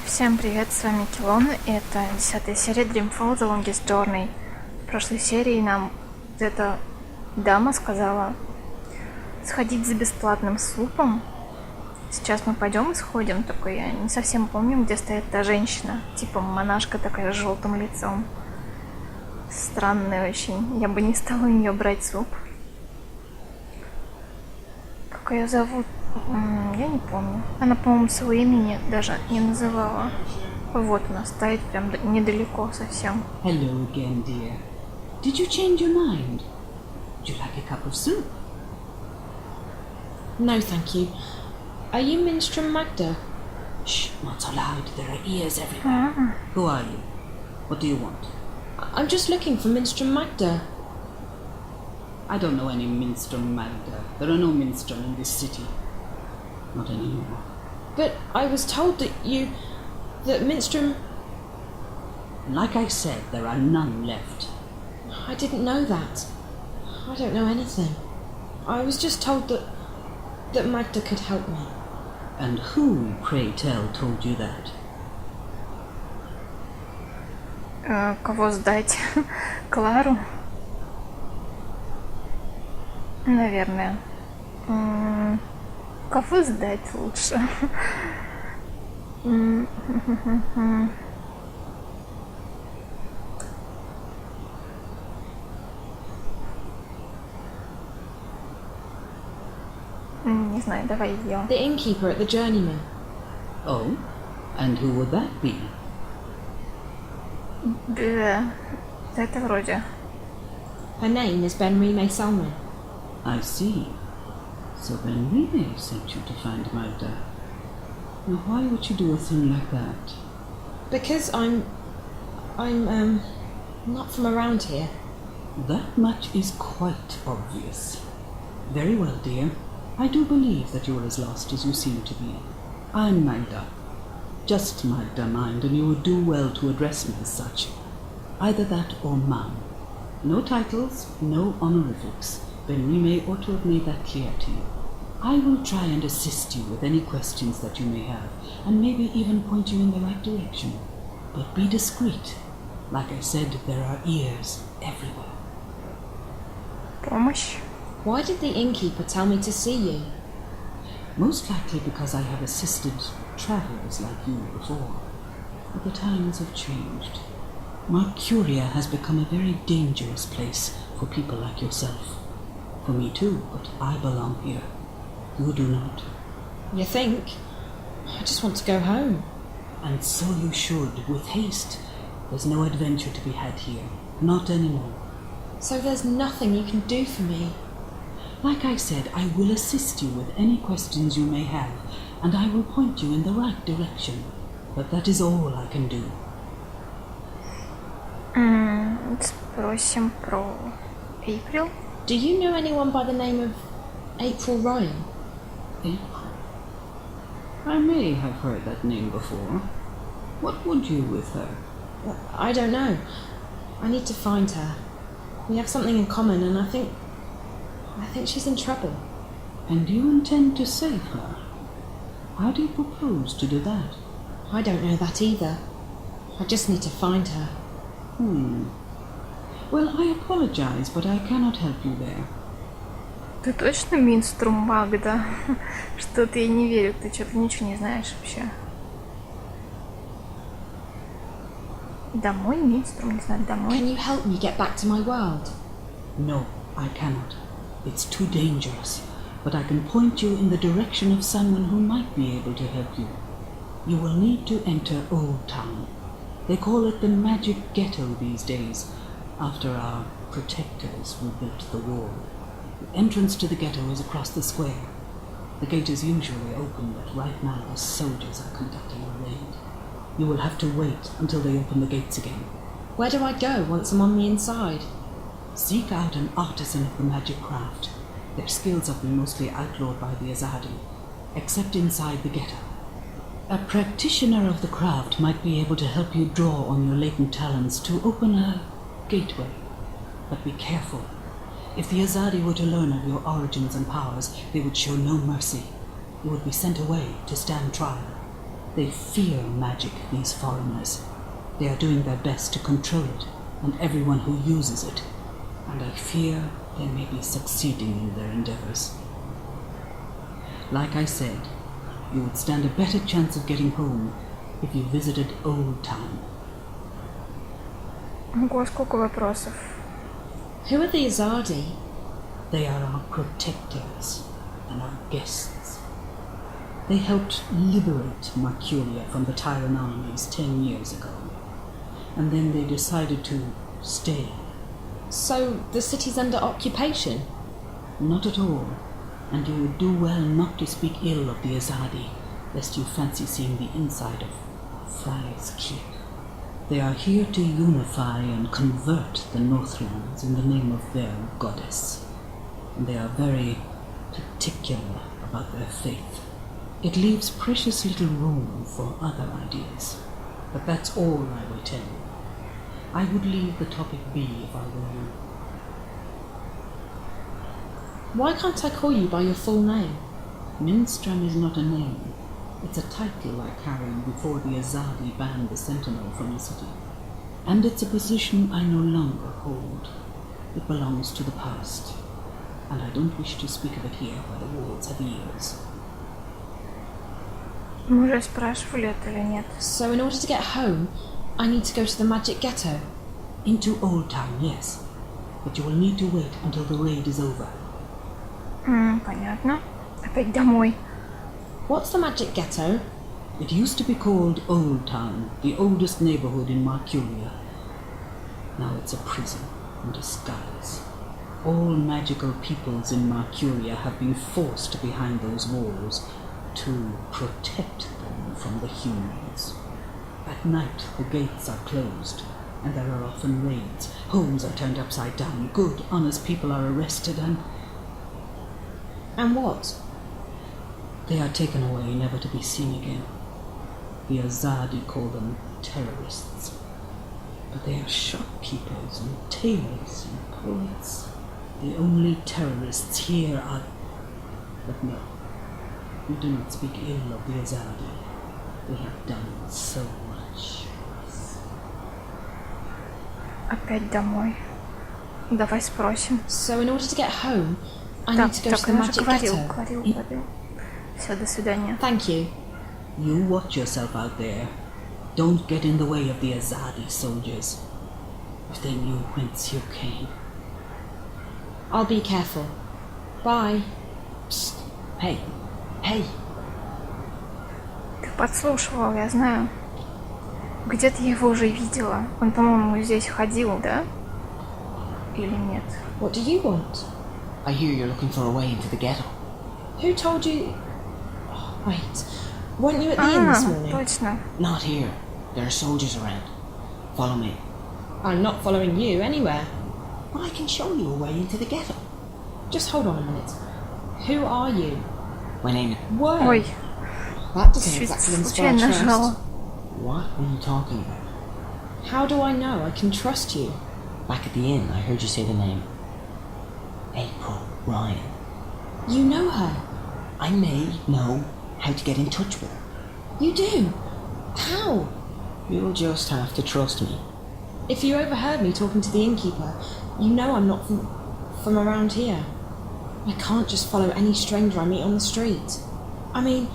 Всем привет, с вами Килон, и это 10-я серия Dreamfall, The Longest Journey. В прошлой серии нам эта дама сказала сходить за бесплатным супом. Сейчас мы пойдем и сходим, только я не совсем помню, где стоит та женщина. Типа монашка такая с желтым лицом. Странная очень, я бы не стала у нее брать суп. Как ее зовут? Я не помню. Она, по-моему, своего имени даже не называла. Вот она стоит прям недалеко совсем. Hello again, dear. Did you change your mind? Would you like a cup of soup? No, thank you. Are you Minstrom Magda? Shh, not so loud. There are ears everywhere. Who are you? What do you want? I'm just looking for Minstrom Magda. I don't know any Minstrom Magda. There are no Minstrom in this city. Not anymore. But I was told that Minstrom... Like I said, there are none left. I didn't know that. I don't know anything. I was just told that Magda could help me. And who, pray tell, told you that? Кого сдать? Клару? Наверное. Кого сдать лучше? Не знаю, давай ее. The innkeeper at the Journeyman. Oh? And who would that be? Это вроде. Her name is Benrime Salmon. I see. So Benrime sent you to find Magda. Now why would you do a thing like that? Because I'm not from around here. That much is quite obvious. Very well, dear. I do believe that you're as lost as you seem to be. I'm Magda. Just Magda, mind, and you would do well to address me as such. Either that or ma'am. No titles, no honorifics. Benrime ought to have made that clear to you. I will try and assist you with any questions that you may have, and maybe even point you in the right direction. But be discreet. Like I said, there are ears everywhere. Помощь. Why did the innkeeper tell me to see you? Most likely because I have assisted travellers like you before. But the times have changed. Mercuria has become a very dangerous place for people like yourself. For me too, but I belong here. You do not. You think? I just want to go home. And so you should, with haste. There's no adventure to be had here. Not anymore. So there's nothing you can do for me? Like I said, I will assist you with any questions you may have, and I will point you in the right direction. But that is all I can do. Спросим про April. Do you know anyone by the name of April Ryan? April? I may have heard that name before. What would you with her? I don't know. I need to find her. We have something in common, and I think she's in trouble. And you intend to save her? How do you propose to do that? I don't know that either. I just need to find her. Well, I apologize, but I cannot help you there. Ты точно Минструм Магда? Что-то я не верю, ты что-то ничего не знаешь вообще. Домой, Минструм, не знаю, домой. Can you help me get back to my world? No, I cannot. It's too dangerous. But I can point you in the direction of someone who might be able to help you. You will need to enter Old Town. They call it the Magic Ghetto these days, after our protectors rebuilt the wall. The entrance to the ghetto is across the square. The gate is usually open, but right now the soldiers are conducting a raid. You will have to wait until they open the gates again. Where do I go once I'm on the inside? Seek out an artisan of the magic craft. Their skills have been mostly outlawed by the Azadi, except inside the ghetto. A practitioner of the craft might be able to help you draw on your latent talents to open a gateway. But be careful. If the Azadi were to learn of your origins and powers, they would show no mercy. You would be sent away to stand trial. They fear magic, these foreigners. They are doing their best to control it, and everyone who uses it. And I fear they may be succeeding in their endeavors. Like I said, you would stand a better chance of getting home if you visited Old Town. Ого, сколько вопросов. Who are the Azadi? They are our protectors and our guests. They helped liberate Mercuria from the Tyrant armies 10 years ago. And then they decided to stay. So the city's under occupation? Not at all. And you would do well not to speak ill of the Azadi, lest you fancy seeing the inside of Fry's keep. They are here to unify and convert the Northlands in the name of their goddess. And they are very particular about their faith. It leaves precious little room for other ideas. But that's all I will tell you. I would leave the topic be if I were you. Why can't I call you by your full name? Minstram is not a name. It's a title I carried before the Azadi banned the Sentinel from the city. And it's a position I no longer hold. It belongs to the past. And I don't wish to speak of it here where the walls have ears. Мы уже спрашивали это или нет? So in order to get home, I need to go to the Magic Ghetto. Into Old Town, yes. But you will need to wait until the raid is over. Понятно. Опять домой. What's the Magic Ghetto? It used to be called Old Town, the oldest neighborhood in Mercuria. Now it's a prison in disguise. All magical peoples in Mercuria have been forced behind those walls to protect them from the humans. At night, the gates are closed, and there are often raids. Homes are turned upside down. Good, honest people are arrested And what? they are taken away, never to be seen again. The Azadi call them terrorists. But they are shopkeepers and tailors and poets. The only terrorists here are... But no, we do not speak ill of the Azadi. They have done so much for us. Опять домой. Давай спросим. So in order to get home, I Так, need to go так, to the он уже Magic говорил. Ghetto. Все, до свидания. Thank you. You watch yourself out there. Don't get in the way of the Azadi soldiers. If they knew whence you came. I'll be careful. Bye. Psst. Hey. Hey. Ты подслушивал, я знаю. Где-то я его уже видела. Он, по-моему, здесь ходил, да? Или нет? What do you want? I hear you're looking for a way into the ghetto. Who told you... Oh, wait. Weren't you at the inn this morning? Точно. Not here. There are soldiers around. Follow me. I'm not following you anywhere. But I can show you a way into the ghetto. Just hold on a minute. Who are you? My name is... Whoa. Ой, That doesn't чуть exactly inspire случайно нажала. trust. What are you talking about? How do I know I can trust you? Back at the inn, I heard you say the name. April Ryan. You know her. I may know how to get in touch with her. You do. How? You'll just have to trust me. If you overheard me talking to the innkeeper, you know I'm not from around here. I can't just follow any stranger I meet on the street. I mean,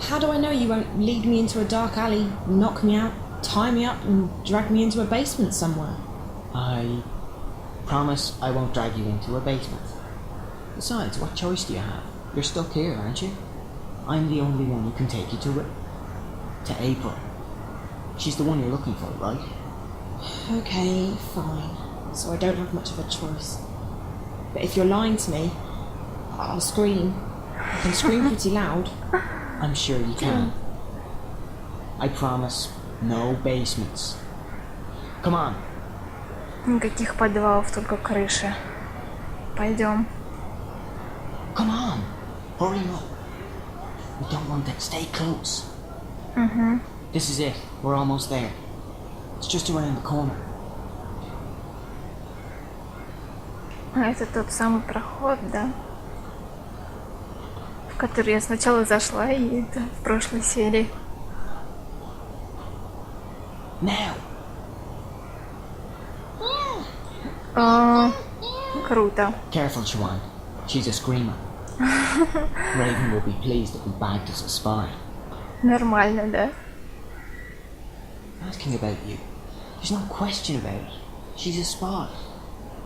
how do I know you won't lead me into a dark alley, knock me out, tie me up and drag me into a basement somewhere? I promise I won't drag you into a basement. Besides, what choice do you have? You're stuck here, aren't you? I'm the only one who can take you to it. To April. She's the one you're looking for, right? Okay, fine. So I don't have much of a choice. But if you're lying to me, I'll scream. I can scream pretty loud. I'm sure you can. I promise, no basements. Come on. Никаких подвалов, только крыши. Пойдем. Come on. Hurry up. We don't want to stay close. This is it. We're almost there. It's just around the corner. А это тот самый проход, да? В который я сначала зашла, и это в прошлой серии. Now! Круто. Careful, Shawan. She's a screamer. Raven will be pleased that we bagged us a spy. Нормально, да? Asking about you. There's no question about it. She's a spy.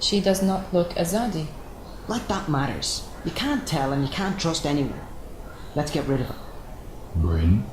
She does not look Azadi. Like that matters. You can't tell and you can't trust anyone. Let's get rid of her. Bryn?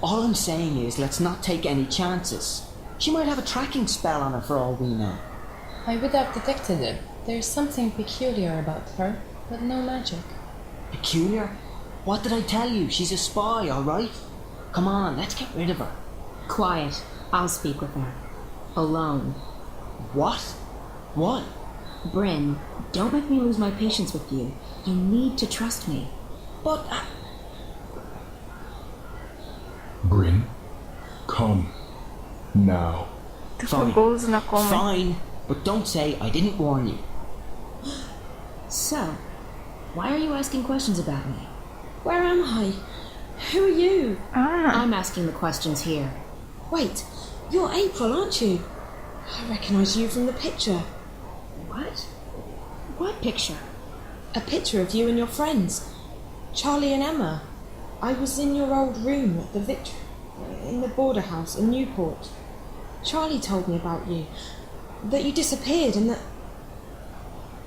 All I'm saying is let's not take any chances. She might have a tracking spell on her for all we know. I would have detected it. There's something peculiar about her, but no magic. Peculiar? What did I tell you? She's a spy, alright? Come on, let's get rid of her. Quiet. I'll speak with her. Alone. What? What? Bryn, don't make me lose my patience with you. You need to trust me. But Bryn? Come. Now. Такой голос знакомый. Fine, but don't say I didn't warn you. So, why are you asking questions about me? Where am I? Who are you? I'm asking the questions here. Wait, you're April, aren't you? I recognise you from the picture. What? What picture? A picture of you and your friends. Charlie and Emma. I was in your old room at the in the border house in Newport. Charlie told me about you. That you disappeared and that...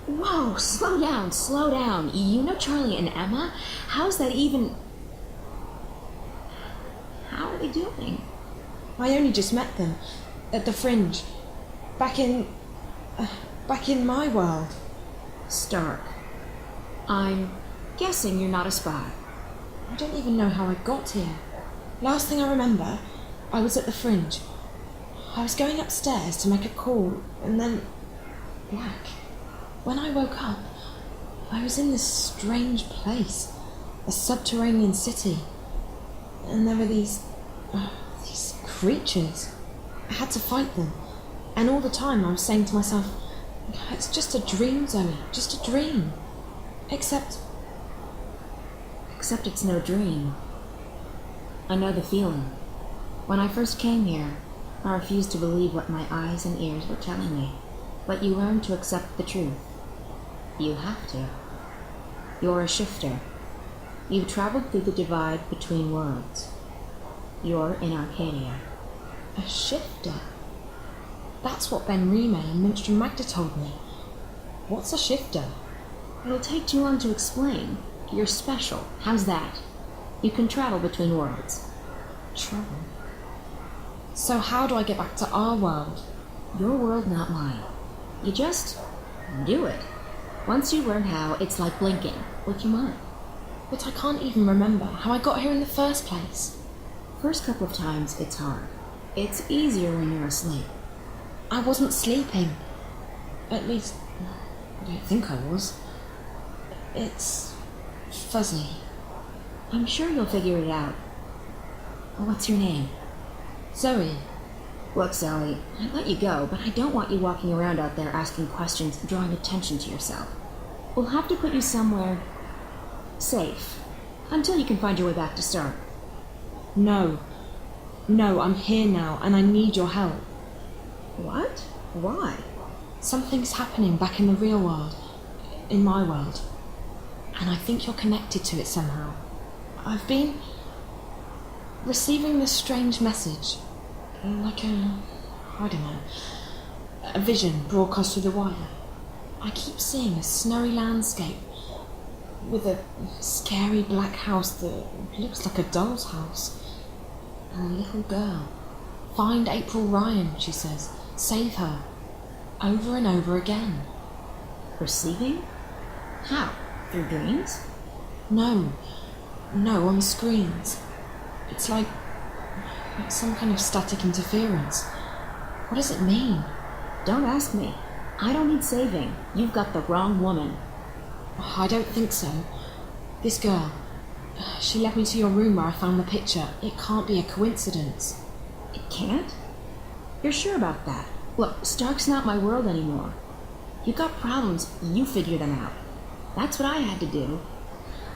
Whoa, slow down, slow down. You know Charlie and Emma? How's that even... How are they doing? I only just met them. At the Fringe. Back in my world. Stark. I'm guessing you're not a spy. I don't even know how I got here. Last thing I remember, I was at the Fringe. I was going upstairs to make a call, and then... black. When I woke up, I was in this strange place. A subterranean city. And there were these creatures. I had to fight them. And all the time I was saying to myself, it's just a dream, Zoe, just a dream. Except it's no dream. I know the feeling. When I first came here, I refused to believe what my eyes and ears were telling me. But you learn to accept the truth. You have to. You're a shifter. You've traveled through the divide between worlds. You're in Arcadia. a shifter. That's what Ben Rime and Minster Magda told me. What's a shifter? It'll take too long to explain. You're special. How's that? You can travel between worlds. Travel? So how do I get back to our world? Your world, not mine. You just do it. Once you learn how, it's like blinking with your mind. But I can't even remember how I got here in the first place. First couple of times, it's hard. It's easier when you're asleep. I wasn't sleeping. At least, I don't think I was. It's fuzzy. I'm sure you'll figure it out. What's your name? Zoe. Look, Sally, I'd let you go, but I don't want you walking around out there asking questions, drawing attention to yourself. We'll have to put you somewhere safe, until you can find your way back to Stark. No, I'm here now, and I need your help. What? Why? Something's happening back in the real world, in my world, and I think you're connected to it somehow. I've been receiving this strange message, like a vision broadcast through the wire. I keep seeing a snowy landscape with a scary black house that looks like a doll's house. And a little girl. Find April Ryan, she says. Save her. Over and over again. Receiving? How? Through dreams? No, on the screens. It's like some kind of static interference. What does it mean? Don't ask me. I don't need saving. You've got the wrong woman. I don't think so. This girl, she led me to your room where I found the picture. It can't be a coincidence. It can't? You're sure about that? Look, Stark's not my world anymore. You've got problems, you figure them out. That's what I had to do.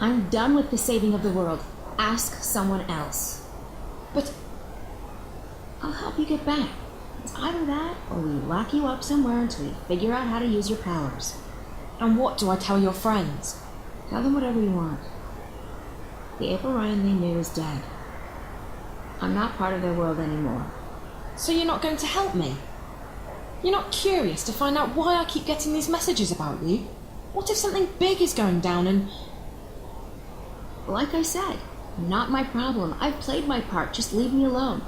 I'm done with the saving of the world. Ask someone else. But I'll help you get back. It's either that, or we lock you up somewhere until you figure out how to use your powers. And what do I tell your friends? Tell them whatever you want. The April Ryan they knew is dead. I'm not part of their world anymore. So you're not going to help me? You're not curious to find out why I keep getting these messages about you? What if something big is going down and... Like I said, not my problem. I've played my part. Just leave me alone.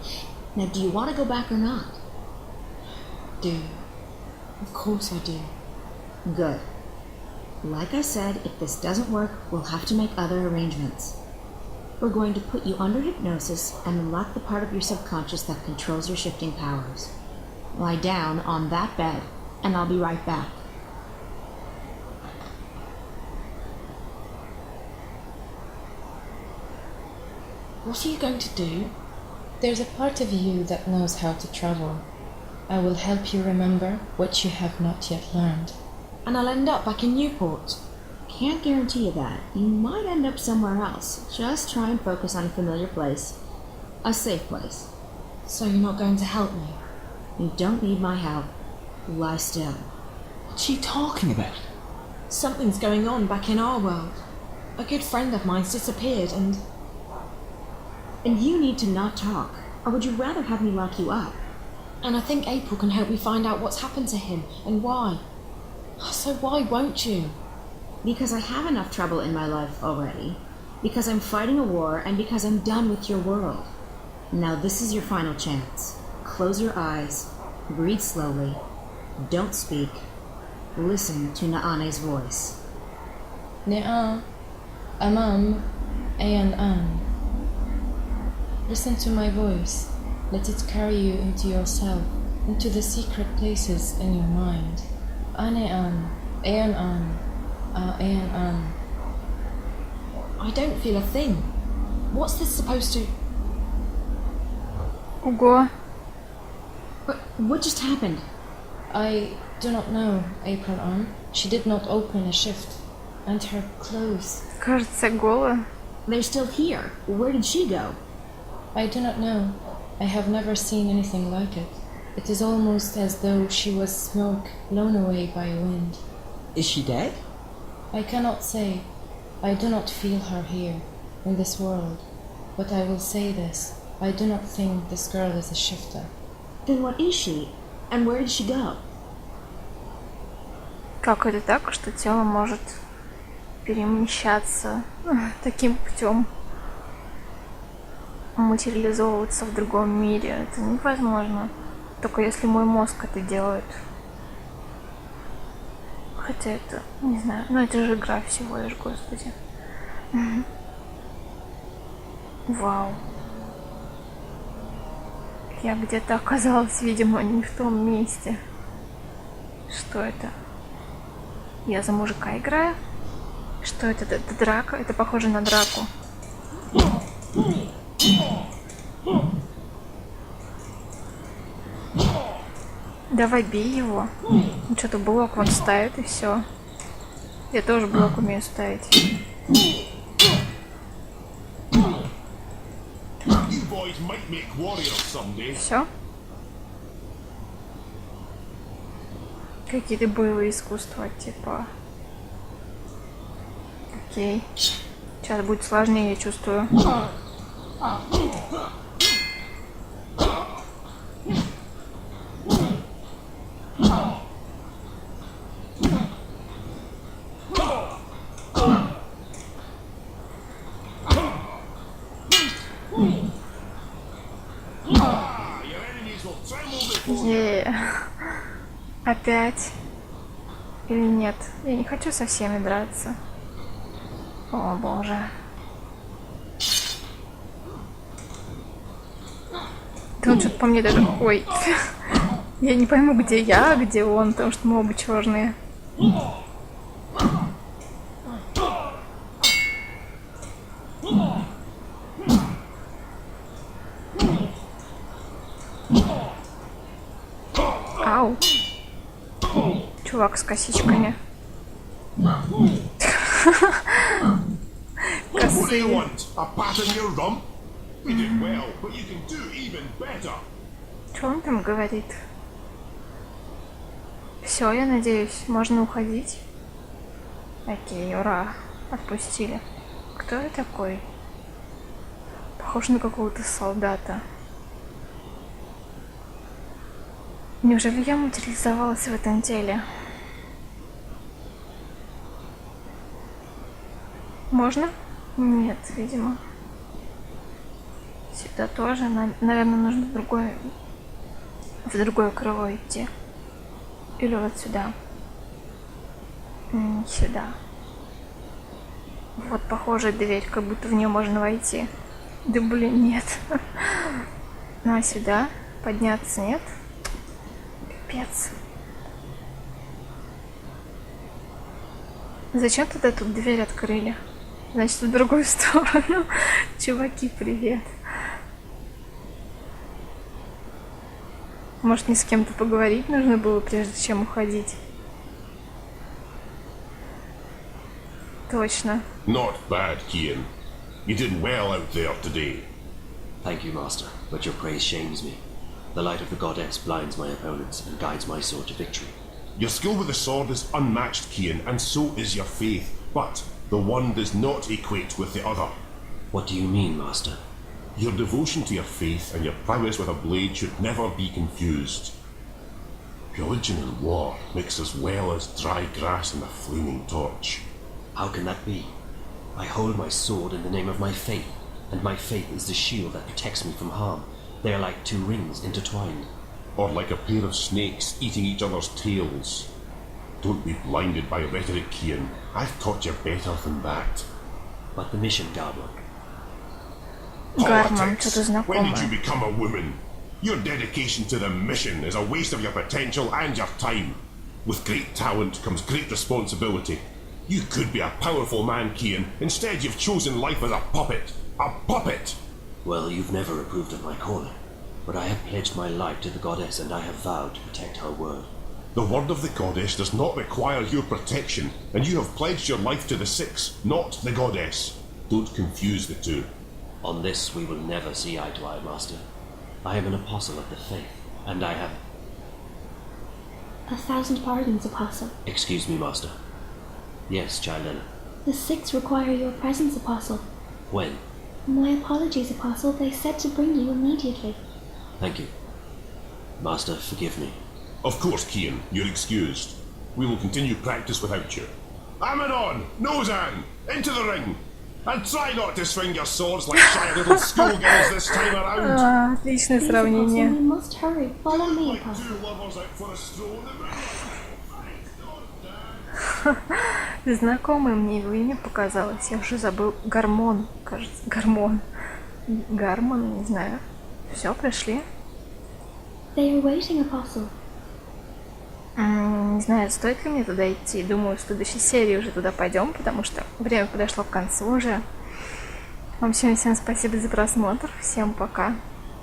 Now, do you want to go back or not? Do. Of course I do. Good. Like I said, if this doesn't work, we'll have to make other arrangements. We're going to put you under hypnosis and unlock the part of your subconscious that controls your shifting powers. Lie down on that bed, and I'll be right back. What are you going to do? There's a part of you that knows how to travel. I will help you remember what you have not yet learned. And I'll end up back in Newport. Can't guarantee you that. You might end up somewhere else. Just try and focus on a familiar place. A safe place. So you're not going to help me? You don't need my help. Lie still. What's she talking about? Something's going on back in our world. A good friend of mine's disappeared and you need to not talk. Or would you rather have me lock you up? I think April can help me find out what's happened to him and why. So why won't you? Because I have enough trouble in my life already. Because I'm fighting a war and because I'm done with your world. Now this is your final chance. Close your eyes. Breathe slowly. Don't speak. Listen to Naane's voice. Ne'a, Amam, Ayan An. Listen to my voice. Let it carry you into yourself, into the secret places in your mind. Ane'an, Ayan An, Ayan An. I don't feel a thing. What's this supposed to... Ого. What just happened? I do not know, April An. She did not open a shift. And her clothes. Кажется, голая. They're still here. Where did she go? I do not know. I have never seen anything like it. It is almost as though she was smoke blown away by wind. Is she dead? I cannot say. I do not feel her here, in this world. But I will say this. I do not think this girl is a shifter. Then what is she? And where did she go? Как это так, что тело может перемещаться таким путем? Материализовываться в другом мире. Это невозможно. Только если мой мозг это делает. Хотя это, не знаю, ну это же игра всего лишь, господи. Вау. Я где-то оказалась, видимо, не в том месте. Что это? Я за мужика играю? Что это? Это драка? Это похоже на драку. Давай бей его. Он что-то блок вон ставит и все. Я тоже блок умею ставить. Все? Какие-то боевые искусства, типа. Окей. Сейчас будет сложнее, я чувствую. Опять? Или нет? Я не хочу со всеми драться. О боже. Да он что-то по мне даже... Ой. Я не пойму, где я, а где он, потому что мы оба черные. Ау. Чувак с косичками. Косые. Что он там говорит? Все, я надеюсь, можно уходить. Окей, ура, отпустили. Кто я такой? Похож на какого-то солдата. Неужели я материализовалась в этом теле? Можно? Нет, видимо. Сюда тоже. Наверное, нужно в другое крыло идти. Или вот сюда. Сюда. Вот похожая дверь, как будто в нее можно войти. Да блин, нет. Ну а сюда подняться нет? Пипец. Зачем тогда тут дверь открыли? Значит, в другую сторону. Чуваки, привет. Может, мне с кем-то поговорить нужно было, прежде чем уходить? Точно. Not bad, Kian. You did well out there today. Thank you, Master, but your praise shames me. The light of the goddess blinds my opponents and guides my sword to victory. Your skill with the sword is unmatched, Kian, and so is your faith. But the one does not equate with the other. What do you mean, Master? Your devotion to your faith and your prowess with a blade should never be confused. Religion and war mix as well as dry grass and a flaming torch. How can that be? I hold my sword in the name of my faith, and my faith is the shield that protects me from harm. They are like two rings intertwined. Or like a pair of snakes eating each other's tails. Don't be blinded by rhetoric, Kian. I've taught you better than that. But the mission, Goblin. Гарман, что-то When did you знакомое. become a woman? Your dedication to the mission is a waste of your potential and your time. With great talent comes great responsibility. You could be a powerful man, Kian. Instead, you've chosen life as a puppet. A puppet! Well, you've never approved of my calling, but I have pledged my life to the goddess and I have vowed to protect her word. The word of the goddess does not require your protection, and you have pledged your life to the Six, not the goddess. Don't confuse the two. On this we will never see eye to eye, Master. I am an apostle of the faith, and I have... 1,000 pardons, Apostle. Excuse me, Master. Yes, Chilena. The Six require your presence, Apostle. When? My apologies, Apostle. They said to bring you immediately. Thank you. Master, forgive me. Of course, Kian, you're excused. We will continue practice without you. Amidon! Nozan! Into the ring! And try not to swing your swords like shy little schoolgirls this time around! Отличное Please, Apostle, сравнение. we must hurry. Follow me, Like Apostle. two lovers out for a stroll. Знакомое мне его имя показалось. Я уже забыл. Гормон, кажется. Гормон. Гармон, не знаю. Все, пришли. They are waiting, Apostle. Не знаю, стоит ли мне туда идти. Думаю, в следующей серии уже туда пойдем, потому что время подошло к концу уже. Вам всем спасибо за просмотр. Всем пока.